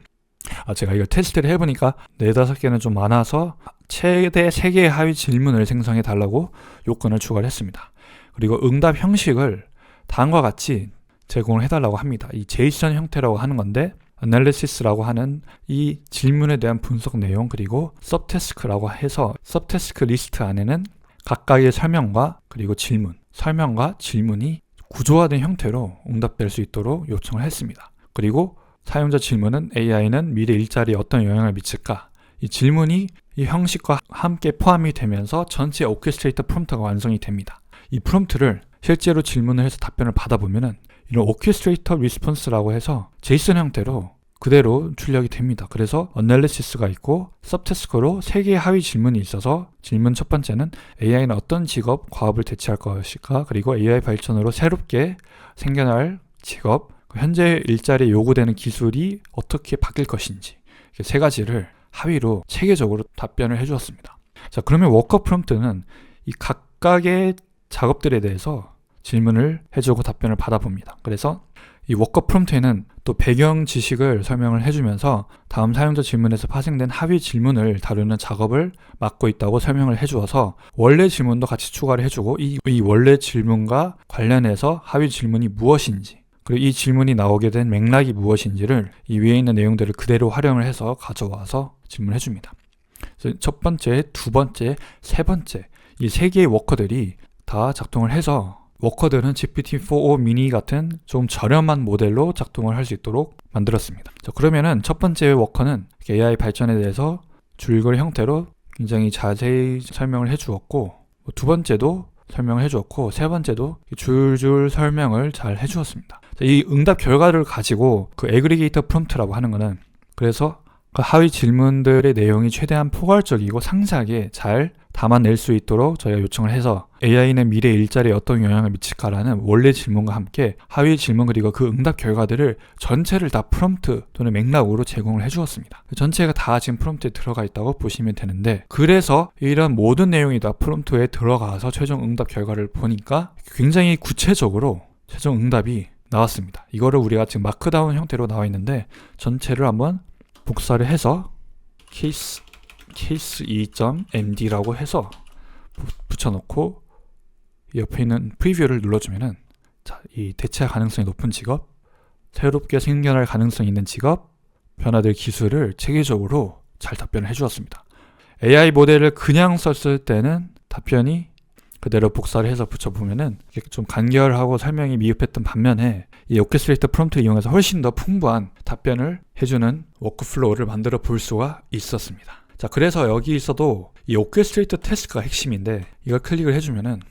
제가 이거 테스트를 해보니까 4-5개는 좀 많아서 최대 3개의 하위 질문을 생성해 달라고 요건을 추가를 했습니다. 그리고 응답 형식을 다음과 같이 제공을 해달라고 합니다. 이 제이슨 형태라고 하는 건데 analysis라고 하는 이 질문에 대한 분석 내용 그리고 subtask라고 해서 subtask 리스트 안에는 각각의 설명과 그리고 질문, 설명과 질문이 구조화된 형태로 응답될 수 있도록 요청을 했습니다. 그리고 사용자 질문은 AI는 미래 일자리에 어떤 영향을 미칠까? 이 질문이 이 형식과 함께 포함이 되면서 전체 오케스트레이터 프롬프트가 완성이 됩니다. 이 프롬프트를 실제로 질문을 해서 답변을 받아보면은 이런 오케스트레이터 리스폰스라고 해서 제이슨 형태로 그대로 출력이 됩니다. 그래서 어널리시스가 있고 서브태스크로 3개의 하위 질문이 있어서 질문 첫 번째는 AI는 어떤 직업, 과업을 대체할 것일까? 그리고 AI 발전으로 새롭게 생겨날 직업, 현재 일자리에 요구되는 기술이 어떻게 바뀔 것인지 이렇게 3가지를 하위로 체계적으로 답변을 해주었습니다. 자, 그러면 워커 프롬프트는 이 각각의 작업들에 대해서 질문을 해주고 답변을 받아봅니다. 그래서 이 워커 프롬프트에는 또 배경 지식을 설명을 해주면서 다음 사용자 질문에서 파생된 하위 질문을 다루는 작업을 맡고 있다고 설명을 해주어서 원래 질문도 같이 추가를 해주고 이 원래 질문과 관련해서 하위 질문이 무엇인지 그리고 이 질문이 나오게 된 맥락이 무엇인지를 이 위에 있는 내용들을 그대로 활용을 해서 가져와서 질문을 해줍니다. 그래서 첫 번째, 두 번째, 세 번째 이 3개의 워커들이 다 작동을 해서 워커들은 GPT-4o 미니 같은 좀 저렴한 모델로 작동을 할 수 있도록 만들었습니다. 자, 그러면은 첫 번째 워커는 AI 발전에 대해서 줄거리 형태로 굉장히 자세히 설명을 해주었고 두 번째도 설명을 해주었고, 세 번째도 줄줄 설명을 잘 해주었습니다. 이 응답 결과를 가지고 그 애그리게이터 프롬프트라고 하는 거는, 그래서 그 하위 질문들의 내용이 최대한 포괄적이고 상세하게 잘 담아낼 수 있도록 저희가 요청을 해서 AI는 미래 일자리에 어떤 영향을 미칠까라는 원래 질문과 함께 하위 질문 그리고 그 응답 결과들을 전체를 다 프롬프트 또는 맥락으로 제공을 해주었습니다. 전체가 다 지금 프롬프트에 들어가 있다고 보시면 되는데, 그래서 이런 모든 내용이 다 프롬프트에 들어가서 최종 응답 결과를 보니까 굉장히 구체적으로 최종 응답이 나왔습니다. 이거를 우리가 지금 마크다운 형태로 나와 있는데 전체를 한번 복사를 해서 case 2.md라고 해서 붙여놓고 옆에 있는 프리뷰를 눌러주면은, 자, 이 대체 가능성이 높은 직업, 새롭게 생겨날 가능성이 있는 직업, 변화될 기술을 체계적으로 잘 답변을 해주었습니다. AI 모델을 그냥 썼을 때는 답변이 그대로 복사를 해서 붙여보면은 좀 간결하고 설명이 미흡했던 반면에 이 오케스트레이터 프롬프트를 이용해서 훨씬 더 풍부한 답변을 해주는 워크플로우를 만들어 볼 수가 있었습니다. 자, 그래서 여기 있어도 이 오케스트레이터 태스크가 핵심인데, 이걸 클릭을 해주면은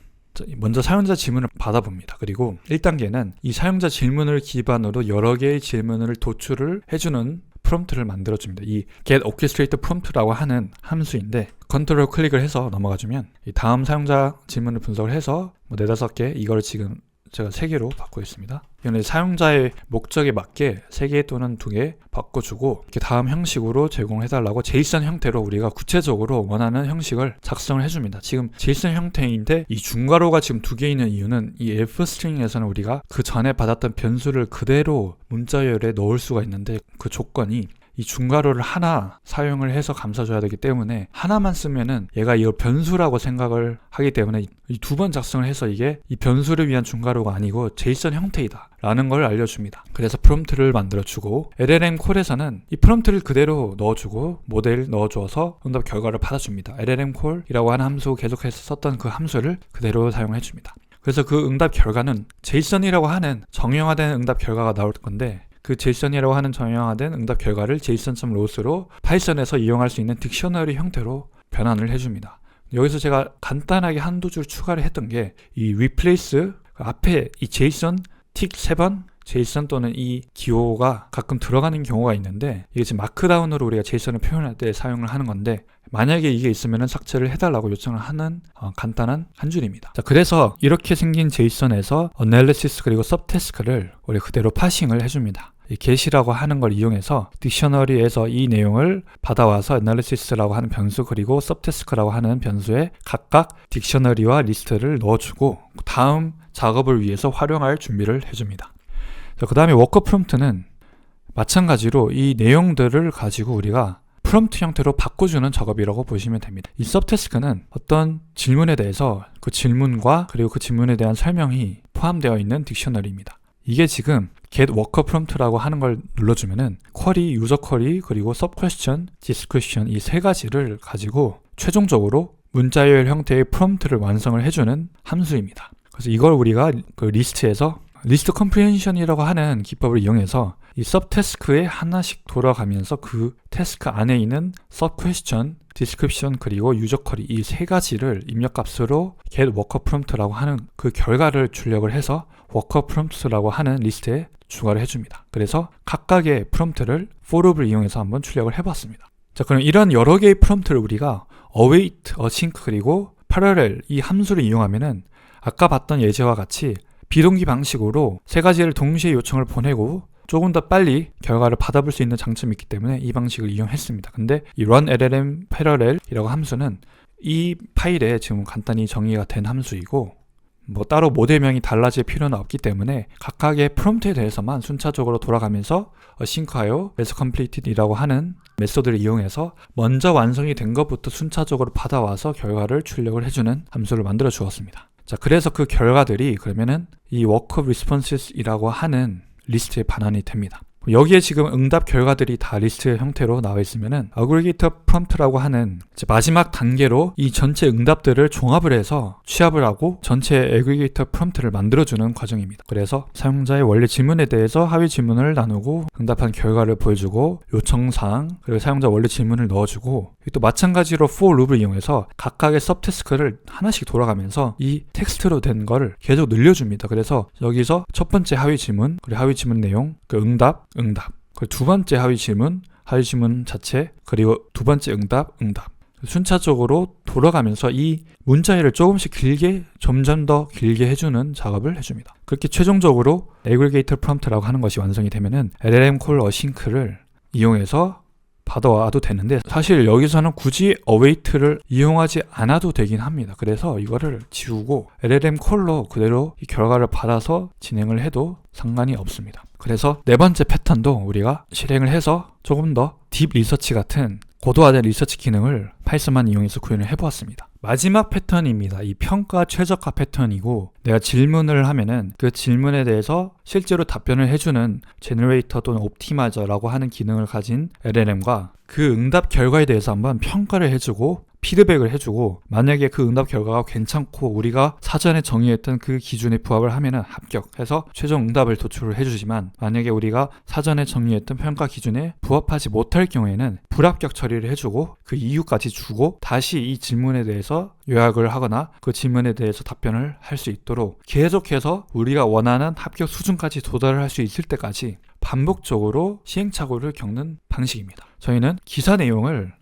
먼저 사용자 질문을 받아봅니다. 그리고 1단계는 이 사용자 질문을 기반으로 여러 개의 질문을 도출을 해주는 프롬프트를 만들어줍니다. 이 get orchestrated prompt라고 하는 함수인데, 컨트롤 클릭을 해서 넘어가주면 이 다음 사용자 질문을 분석을 해서 4-5개, 이걸 지금 제가 3개로 바꾸고 있습니다. 이건 사용자의 목적에 맞게 3개 또는 2개 바꿔주고, 이렇게 다음 형식으로 제공해달라고 제이슨 형태로 우리가 구체적으로 원하는 형식을 작성을 해줍니다. 지금 제이슨 형태인데 이 중괄호가 지금 2개 있는 이유는 이 f 스트링에서는 우리가 그 전에 받았던 변수를 그대로 문자열에 넣을 수가 있는데, 그 조건이 이 중괄호를 하나 사용을 해서 감싸줘야 되기 때문에, 하나만 쓰면은 얘가 이걸 변수라고 생각을 하기 때문에 이 2번 작성을 해서 이게 이 변수를 위한 중괄호가 아니고 제이슨 형태이다 라는 걸 알려줍니다. 그래서 프롬프트를 만들어주고, LLM 콜에서는 이 프롬프트를 그대로 넣어주고 모델 넣어줘서 응답 결과를 받아줍니다. LLM 콜이라고 하는 함수, 계속해서 썼던 그 함수를 그대로 사용해줍니다. 그래서 그 응답 결과는 제이슨이라고 하는 정형화된 응답 결과가 나올 건데, 그 제이슨이라고 하는 정형화된 응답 결과를 JSON.loss로 파이썬에서 이용할 수 있는 딕셔너리 형태로 변환을 해줍니다. 여기서 제가 간단하게 한두 줄 추가를 했던 게, 이 replace 앞에 이 JSON 틱 3번 JSON 또는 이 기호가 가끔 들어가는 경우가 있는데, 이게 지금 마크다운으로 우리가 JSON을 표현할 때 사용을 하는 건데, 만약에 이게 있으면 삭제를 해달라고 요청을 하는 간단한 한 줄입니다. 자, 그래서 이렇게 생긴 JSON에서 analysis 그리고 subtask를 우리 그대로 파싱을 해줍니다. 이 get이라고 하는 걸 이용해서 딕셔너리에서 이 내용을 받아와서 analysis라고 하는 변수 그리고 subtask라고 하는 변수에 각각 딕셔너리와 리스트를 넣어주고 다음 작업을 위해서 활용할 준비를 해줍니다. 그 다음에 워커 프롬프트는 마찬가지로 이 내용들을 가지고 우리가 프롬프트 형태로 바꿔주는 작업이라고 보시면 됩니다. 이 subtask는 어떤 질문에 대해서 그 질문과 그리고 그 질문에 대한 설명이 포함되어 있는 딕셔너리입니다. 이게 지금 get worker prompt라고 하는 걸 눌러주면은 쿼리, 유저 쿼리, 그리고 sub question, description 이 3가지를 가지고 최종적으로 문자열 형태의 프롬프트를 완성을 해주는 함수입니다. 그래서 이걸 우리가 그 리스트에서 리스트 컴프리헨션이라고 하는 기법을 이용해서 이 서브태스크에 하나씩 돌아가면서 그 태스크 안에 있는 sub question, description 그리고 유저 쿼리 이 3가지를 입력값으로 get worker prompt라고 하는 그 결과를 출력을 해서 worker prompt라고 하는 리스트에 추가를 해줍니다. 그래서 각각의 프롬프트를 for loop을 이용해서 한번 출력을 해봤습니다. 자, 그럼 이런 여러 개의 프롬프트를 우리가 await, async 그리고 parallel 이 함수를 이용하면은 아까 봤던 예제와 같이 비동기 방식으로 3가지를 동시에 요청을 보내고 조금 더 빨리 결과를 받아볼 수 있는 장점이 있기 때문에 이 방식을 이용했습니다. 근데 이 run LLM parallel 이라고 함수는 이 파일에 지금 간단히 정의가 된 함수이고 따로 모델명이 달라질 필요는 없기 때문에 각각의 프롬프트에 대해서만 순차적으로 돌아가면서 sync하여 as completed 이라고 하는 메소드를 이용해서 먼저 완성이 된 것부터 순차적으로 받아와서 결과를 출력을 해주는 함수를 만들어 주었습니다. 자, 그래서 그 결과들이 그러면은 이 workup responses 이라고 하는 리스트에 반환이 됩니다. 여기에 지금 응답 결과들이 다 리스트 형태로 나와 있으면은 어그리게이터 프롬프트라고 하는 이제 마지막 단계로 이 전체 응답들을 종합을 해서 취합을 하고 전체 어그리게이터 프롬프트를 만들어주는 과정입니다. 그래서 사용자의 원래 질문에 대해서 하위 질문을 나누고 응답한 결과를 보여주고 요청사항 그리고 사용자 원래 질문을 넣어주고 또 마찬가지로 for 룹을 이용해서 각각의 서브태스크를 하나씩 돌아가면서 이 텍스트로 된 거를 계속 늘려줍니다. 그래서 여기서 첫 번째 하위 질문 그리고 하위 질문 내용 그 응답 그리고 두 번째 하위 질문 자체 그리고 두 번째 응답 순차적으로 돌아가면서 이 문자열을 조금씩 길게 점점 더 길게 해주는 작업을 해줍니다. 그렇게 최종적으로 aggregator prompt라고 하는 것이 완성이 되면은 LLM 콜 어싱크를 이용해서 받아와도 되는데 사실 여기서는 굳이 await를 이용하지 않아도 되긴 합니다. 그래서 이거를 지우고 LLM 콜로 그대로 이 결과를 받아서 진행을 해도 상관이 없습니다. 그래서 네 번째 패턴도 우리가 실행을 해서 조금 더 딥 리서치 같은 고도화된 리서치 기능을 파이썬만 이용해서 구현을 해보았습니다. 마지막 패턴입니다. 이 평가 최적화 패턴이고 내가 질문을 하면은 그 질문에 대해서 실제로 답변을 해주는 제너레이터 또는 옵티마이저라고 하는 기능을 가진 LLM과 그 응답 결과에 대해서 한번 평가를 해주고 피드백을 해주고 만약에 그 응답 결과가 괜찮고 우리가 사전에 정의했던 그 기준에 부합을 하면은 합격해서 최종 응답을 도출을 해주지만 만약에 우리가 사전에 정의했던 평가 기준에 부합하지 못할 경우에는 불합격 처리를 해주고 그 이유까지 주고 다시 이 질문에 대해서 요약을 하거나 그 질문에 대해서 답변을 할 수 있도록 계속해서 우리가 원하는 합격 수준까지 도달을 할 수 있을 때까지 반복적으로 시행착오를 겪는 방식입니다. 저희는 기사 내용을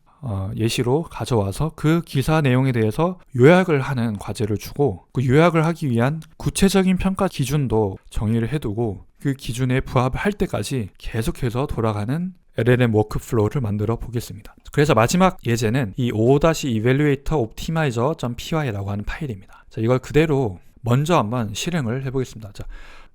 예시로 가져와서 그 기사 내용에 대해서 요약을 하는 과제를 주고 그 요약을 하기 위한 구체적인 평가 기준도 정의를 해두고 그 기준에 부합할 때까지 계속해서 돌아가는 LLM 워크플로우를 만들어 보겠습니다. 그래서 마지막 예제는 이 o-evaluator-optimizer.py라고 하는 파일입니다. 자, 이걸 그대로 먼저 한번 실행을 해보겠습니다. 자,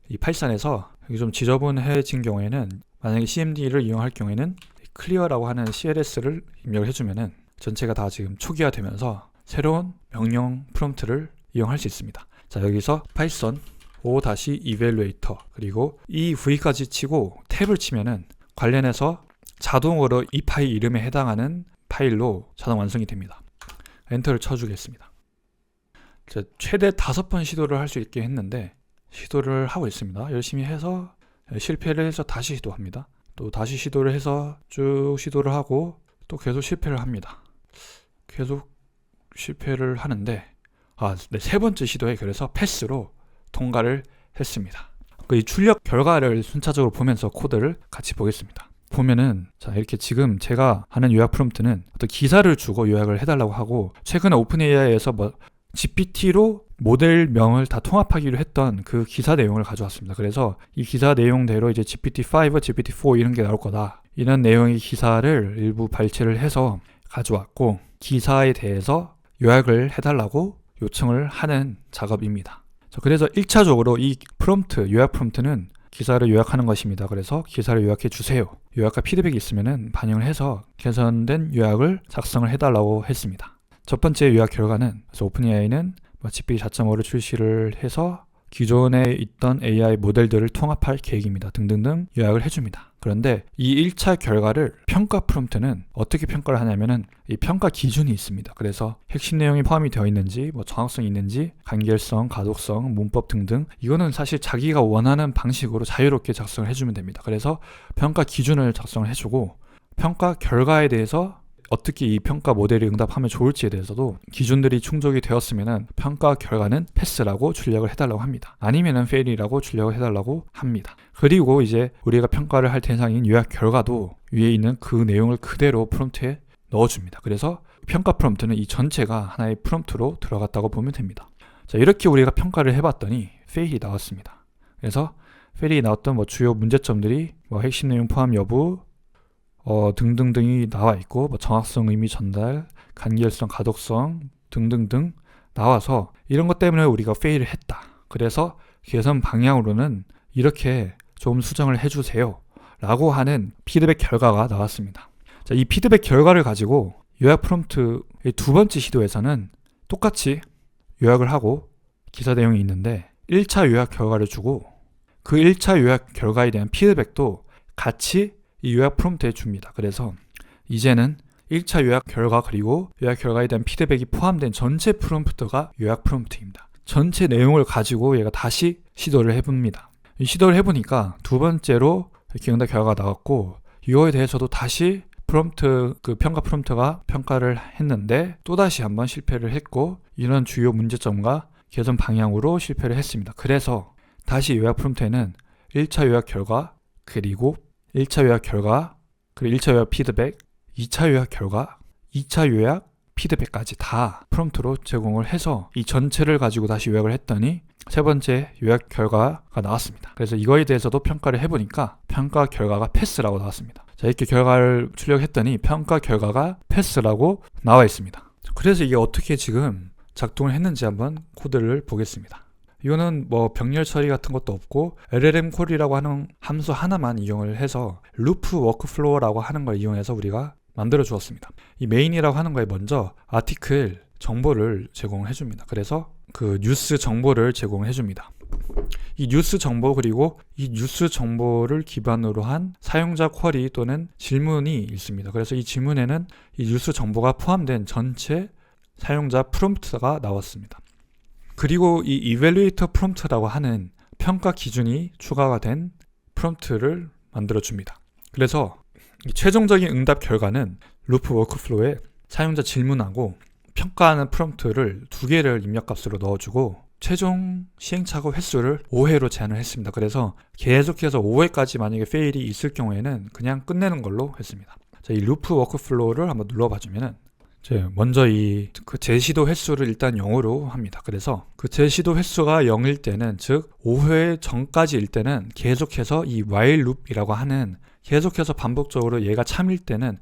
이 파이썬에서 여기 좀 지저분해진 경우에는 만약에 CMD를 이용할 경우에는 클리어라고 하는 CLS를 입력을 해주면은 전체가 다 지금 초기화되면서 새로운 명령 프롬프트를 이용할 수 있습니다. 자, 여기서 파이썬 o-evaluator 그리고 이 v까지 치고 탭을 치면은 관련해서 자동으로 이 파일 이름에 해당하는 파일로 자동 완성이 됩니다. 엔터를 쳐주겠습니다. 자, 최대 5번 시도를 할 수 있게 했는데 시도를 하고 있습니다. 열심히 해서 실패를 해서 다시 시도합니다. 또 다시 시도를 해서 쭉 시도를 하고 또 계속 실패를 합니다. 계속 실패를 하는데 네, 세 번째 시도에 그래서 패스로 통과를 했습니다. 이 출력 결과를 순차적으로 보면서 코드를 같이 보겠습니다. 보면은 자, 이렇게 지금 제가 하는 요약 프롬프트는 어떤 기사를 주고 요약을 해달라고 하고 최근에 오픈AI에서 GPT로 모델명을 다 통합하기로 했던 그 기사 내용을 가져왔습니다. 그래서 이 기사 내용대로 이제 GPT-5, GPT-4 이런 게 나올 거다. 이런 내용의 기사를 일부 발췌를 해서 가져왔고 기사에 대해서 요약을 해달라고 요청을 하는 작업입니다. 그래서 1차적으로 이 프롬프트, 요약 프롬프트는 기사를 요약하는 것입니다. 그래서 기사를 요약해 주세요. 요약과 피드백이 있으면 반영을 해서 개선된 요약을 작성을 해달라고 했습니다. 첫 번째 요약 결과는 그래서 오픈AI는 GPT 4.5를 출시를 해서 기존에 있던 AI 모델들을 통합할 계획입니다. 등등등 요약을 해줍니다. 그런데 이 1차 결과를 평가 프롬프트는 어떻게 평가를 하냐면은 이 평가 기준이 있습니다. 그래서 핵심 내용이 포함이 되어 있는지, 정확성이 있는지, 간결성, 가독성, 문법 등등 이거는 사실 자기가 원하는 방식으로 자유롭게 작성을 해주면 됩니다. 그래서 평가 기준을 작성을 해주고 평가 결과에 대해서 어떻게 이 평가 모델이 응답하면 좋을지에 대해서도 기준들이 충족이 되었으면 평가 결과는 패스라고 출력을 해달라고 합니다. 아니면은 fail이라고 출력을 해달라고 합니다. 그리고 이제 우리가 평가를 할 대상인 요약 결과도 위에 있는 그 내용을 그대로 프롬프트에 넣어줍니다. 그래서 평가 프롬프트는 이 전체가 하나의 프롬프트로 들어갔다고 보면 됩니다. 자, 이렇게 우리가 평가를 해봤더니 fail이 나왔습니다. 그래서 fail이 나왔던 주요 문제점들이 핵심 내용 포함 여부 등등등이 나와 있고 정확성, 의미 전달, 간결성, 가독성 등등등 나와서 이런 것 때문에 우리가 페일을 했다. 그래서 개선 방향으로는 이렇게 좀 수정을 해주세요 라고 하는 피드백 결과가 나왔습니다. 자, 이 피드백 결과를 가지고 요약 프롬프트의 두 번째 시도에서는 똑같이 요약을 하고 기사 내용이 있는데 1차 요약 결과를 주고 그 1차 요약 결과에 대한 피드백도 같이 이 요약 프롬프트에 줍니다. 그래서 이제는 1차 요약 결과 그리고 요약 결과에 대한 피드백이 포함된 전체 프롬프트가 요약 프롬프트입니다. 전체 내용을 가지고 얘가 다시 시도를 해봅니다. 이 시도를 해보니까 두 번째로 이렇게 응답 결과가 나왔고 이거에 대해서도 다시 프롬프트 그 평가 프롬프트가 평가를 했는데 또다시 한번 실패를 했고 이런 주요 문제점과 개선 방향으로 실패를 했습니다. 그래서 다시 요약 프롬프트에는 1차 요약 결과 그리고 1차 요약 결과 그리고 1차 요약 피드백 2차 요약 결과 2차 요약 피드백까지 다 프롬프트로 제공을 해서 이 전체를 가지고 다시 요약을 했더니 세 번째 요약 결과가 나왔습니다. 그래서 이거에 대해서도 평가를 해보니까 평가 결과가 패스라고 나왔습니다. 자, 이렇게 결과를 출력했더니 평가 결과가 패스라고 나와 있습니다. 그래서 이게 어떻게 지금 작동을 했는지 한번 코드를 보겠습니다. 이거는 뭐 병렬 처리 같은 것도 없고 LLM 콜이라고 하는 함수 하나만 이용을 해서 루프 워크플로우라고 하는 걸 이용해서 우리가 만들어 주었습니다. 이 메인이라고 하는 거에 먼저 아티클 정보를 제공해 줍니다. 그래서 그 뉴스 정보를 제공해 줍니다. 이 뉴스 정보 그리고 이 뉴스 정보를 기반으로 한 사용자 쿼리 또는 질문이 있습니다. 그래서 이 질문에는 이 뉴스 정보가 포함된 전체 사용자 프롬프트가 나왔습니다. 그리고 이 이밸루에이터 프롬프트라고 하는 평가 기준이 추가가 된 프롬프트를 만들어 줍니다. 그래서 이 최종적인 응답 결과는 루프 워크플로우에 사용자 질문하고 평가하는 프롬프트를 두 개를 입력값으로 넣어주고 최종 시행착오 횟수를 5회로 제한을 했습니다. 그래서 계속해서 5회까지 만약에 페일이 있을 경우에는 그냥 끝내는 걸로 했습니다. 자, 이 루프 워크플로우를 한번 눌러봐 주면은 먼저 그 재시도 횟수를 일단 0으로 합니다. 그래서 그 재시도 횟수가 0일 때는 즉 5회 전까지일 때는 계속해서 이 while loop이라고 하는 계속해서 반복적으로 얘가 참일 때는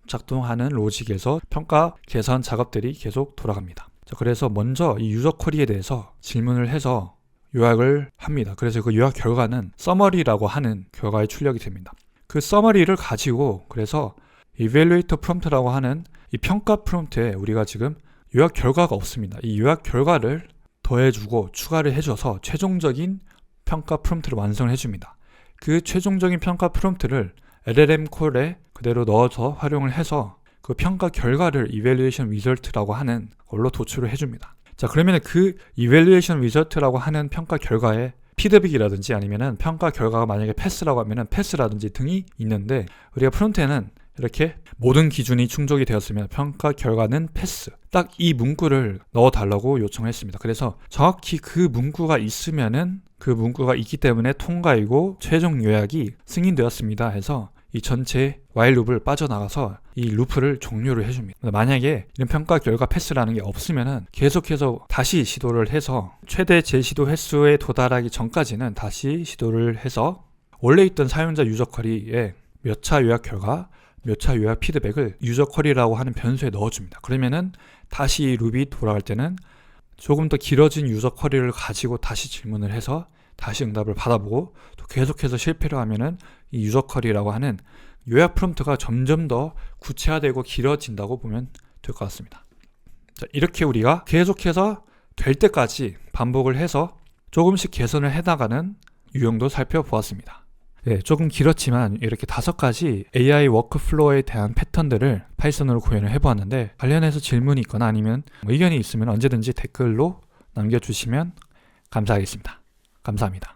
작동하는 로직에서 평가 개선 작업들이 계속 돌아갑니다. 자, 그래서 먼저 이 유저 쿼리에 대해서 질문을 해서 요약을 합니다. 그래서 그 요약 결과는 서머리라고 하는 결과에 출력이 됩니다. 그 서머리를 가지고 그래서 evaluator prompt라고 하는 이 평가 프롬프트에 우리가 지금 요약 결과가 없습니다. 이 요약 결과를 더해주고 추가를 해줘서 최종적인 평가 프롬프트를 완성을 해줍니다. 그 최종적인 평가 프롬프트를 LLM 콜에 그대로 넣어서 활용을 해서 그 평가 결과를 evaluation result라고 하는 걸로 도출을 해줍니다. 자, 그러면 그 evaluation result라고 하는 평가 결과에 피드백이라든지 아니면은 평가 결과가 만약에 패스라고 하면은 패스라든지 등이 있는데 우리가 프론트에는 이렇게 모든 기준이 충족이 되었으면 평가 결과는 패스 딱 이 문구를 넣어달라고 요청을 했습니다. 그래서 정확히 그 문구가 있으면은 그 문구가 있기 때문에 통과이고 최종 요약이 승인되었습니다 해서 이 전체 while 룹을 빠져나가서 이 루프를 종료를 해줍니다. 만약에 이런 평가 결과 패스라는 게 없으면은 계속해서 다시 시도를 해서 최대 재시도 횟수에 도달하기 전까지는 다시 시도를 해서 원래 있던 사용자 유저 쿼리에 몇 차 요약 결과 몇 차 요약 피드백을 유저 쿼리라고 하는 변수에 넣어줍니다. 그러면은 다시 룹이 돌아갈 때는 조금 더 길어진 유저 쿼리를 가지고 다시 질문을 해서 다시 응답을 받아보고 또 계속해서 실패를 하면은 이 유저 쿼리라고 하는 요약 프롬프트가 점점 더 구체화되고 길어진다고 보면 될 것 같습니다. 자, 이렇게 우리가 계속해서 될 때까지 반복을 해서 조금씩 개선을 해나가는 유형도 살펴보았습니다. 네, 조금 길었지만 이렇게 5가지 AI 워크플로우에 대한 패턴들을 파이썬으로 구현을 해보았는데 관련해서 질문이 있거나 아니면 의견이 있으면 언제든지 댓글로 남겨주시면 감사하겠습니다. 감사합니다.